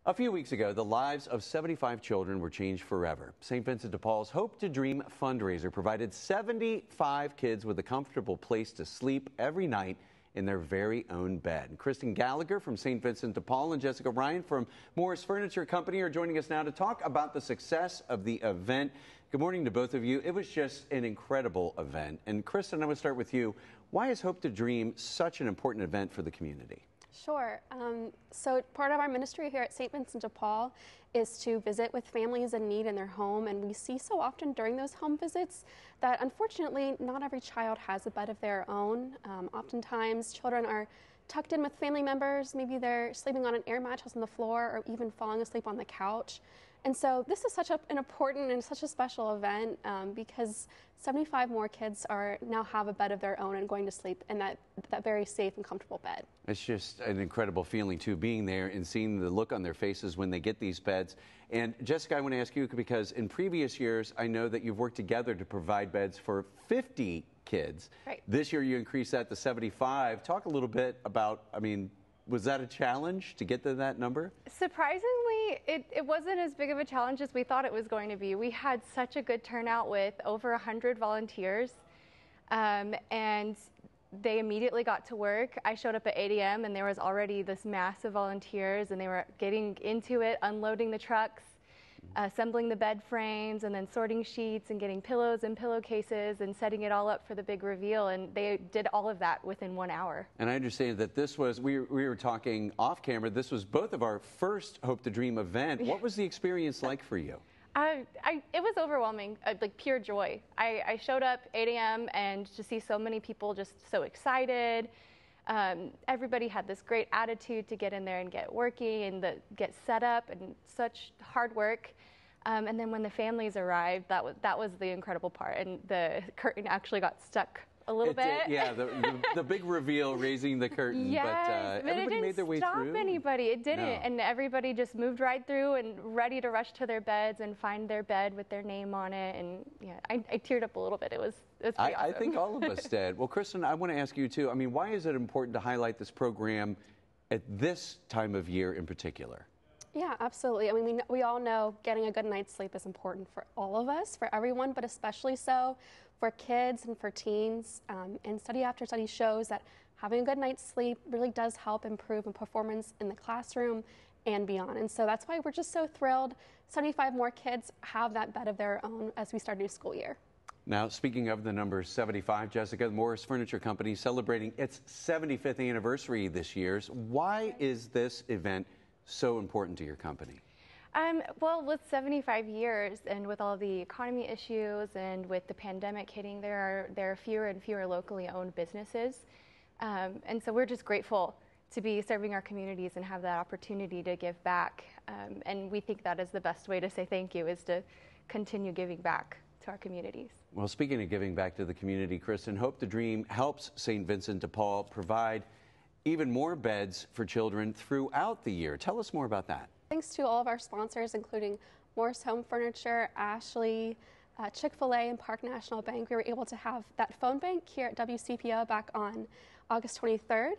A few weeks ago, the lives of 75 children were changed forever. St. Vincent de Paul's Hope to Dream fundraiser provided 75 kids with a comfortable place to sleep every night in their very own bed. Kristen Gallagher from St. Vincent de Paul and Jessica Ryan from Morris Furniture Company are joining us now to talk about the success of the event. Good morning to both of you. It was just an incredible event. And Kristen, I'm going to start with you. Why is Hope to Dream such an important event for the community? Sure. So part of our ministry here at St. Vincent de Paul is to visit with families in need in their home, and we see so often during those home visits that unfortunately not every child has a bed of their own. Oftentimes children are tucked in with family members, maybe they're sleeping on an air mattress on the floor or even falling asleep on the couch. And so this is such an important and such a special event because 75 more kids now have a bed of their own and going to sleep in that very safe and comfortable bed. It's just an incredible feeling too, being there and seeing the look on their faces when they get these beds. And Jessica, I want to ask you, because in previous years, I know that you've worked together to provide beds for 50 kids. Right. This year you increased that to 75. Talk a little bit about, was that a challenge to get to that number? Surprisingly, it wasn't as big of a challenge as we thought it was going to be. We had such a good turnout with over 100 volunteers, and they immediately got to work. I showed up at 8 a.m. and there was already this mass of volunteers, and they were getting into it, unloading the trucks, assembling the bed frames, and then sorting sheets and getting pillows and pillowcases and setting it all up for the big reveal. And they did all of that within 1 hour. And I understand that this was, we were talking off camera, this was both of our first Hope to Dream event. What was the experience like for you? It was overwhelming, like pure joy. I showed up 8 a.m. and to see so many people just so excited. Everybody had this great attitude to get in there and get working and get set up, and such hard work. And then when the families arrived, that was the incredible part. And the curtain actually got stuck a little bit. Yeah, the big reveal, raising the curtain. Yes, but everybody made their way through. It didn't stop anybody. It didn't. No. And everybody just moved right through and ready to rush to their beds and find their bed with their name on it. And yeah, I teared up a little bit. It was pretty awesome. I think all of us did. Well, Kristen, I want to ask you too. Why is it important to highlight this program at this time of year in particular? Yeah, absolutely. We all know getting a good night's sleep is important for all of us, for everyone, but especially so for kids and for teens. And study after study shows that having a good night's sleep really does help improve performance in the classroom and beyond. And so that's why we're just so thrilled 75 more kids have that bed of their own as we start a new school year. Now, speaking of the number 75, Jessica, the Morris Furniture Company celebrating its 75th anniversary this year. Why is this event so important to your company? Well, with 75 years and with all the economy issues and with the pandemic hitting, there are fewer and fewer locally owned businesses. And so we're just grateful to be serving our communities and have that opportunity to give back. And we think that is the best way to say thank you, is to continue giving back to our communities. Well, speaking of giving back to the community, Kristen, Hope to Dream helps St. Vincent de Paul provide even more beds for children throughout the year. Tell us more about that. Thanks to all of our sponsors, including Morris Home Furniture, Ashley, Chick-fil-A, and Park National Bank, we were able to have that phone bank here at WCPO back on August 23rd.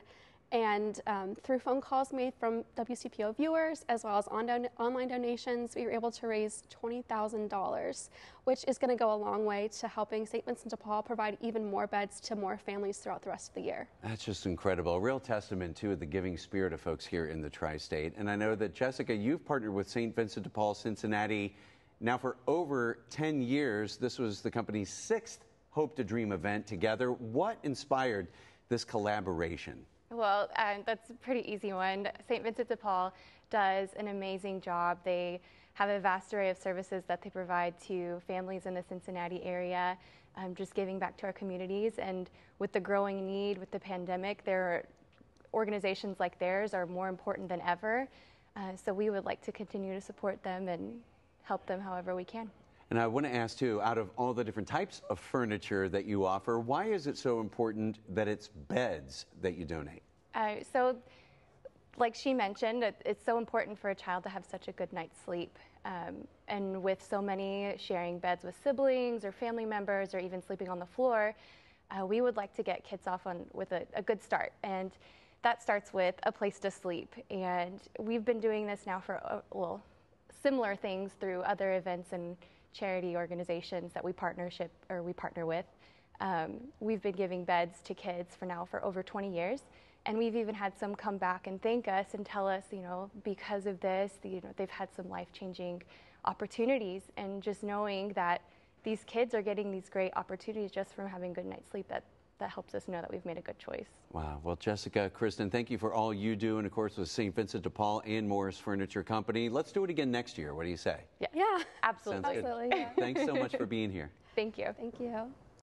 And through phone calls made from WCPO viewers, as well as online donations, we were able to raise $20,000, which is going to go a long way to helping St. Vincent de Paul provide even more beds to more families throughout the rest of the year. That's just incredible. A real testament to the giving spirit of folks here in the tri-state. And I know that, Jessica, you've partnered with St. Vincent de Paul Cincinnati now for over 10 years. This was the company's 6th Hope to Dream event together. What inspired this collaboration? Well, that's a pretty easy one. St. Vincent de Paul does an amazing job. They have a vast array of services that they provide to families in the Cincinnati area, just giving back to our communities. And with the growing need with the pandemic, organizations like theirs are more important than ever. So we would like to continue to support them and help them however we can. And I want to ask, too, out of all the different types of furniture that you offer, why is it so important that it's beds that you donate? So, like she mentioned, it's so important for a child to have such a good night's sleep. And with so many sharing beds with siblings or family members or even sleeping on the floor, we would like to get kids off with a good start. And that starts with a place to sleep. And we've been doing this now for, similar things through other events and charity organizations that we partner with. We've been giving beds to kids for over 20 years. And we've even had some come back and thank us and tell us, because of this, they've had some life-changing opportunities. And just knowing that these kids are getting these great opportunities just from having good night's sleep, that helps us know that we've made a good choice. Wow. Well, Jessica, Kristen, thank you for all you do, and of course with St. Vincent de Paul and Morris Furniture Company. Let's do it again next year. What do you say? Yeah, absolutely. Sounds good. Absolutely. Yeah. Thanks so much for being here. Thank you. Thank you.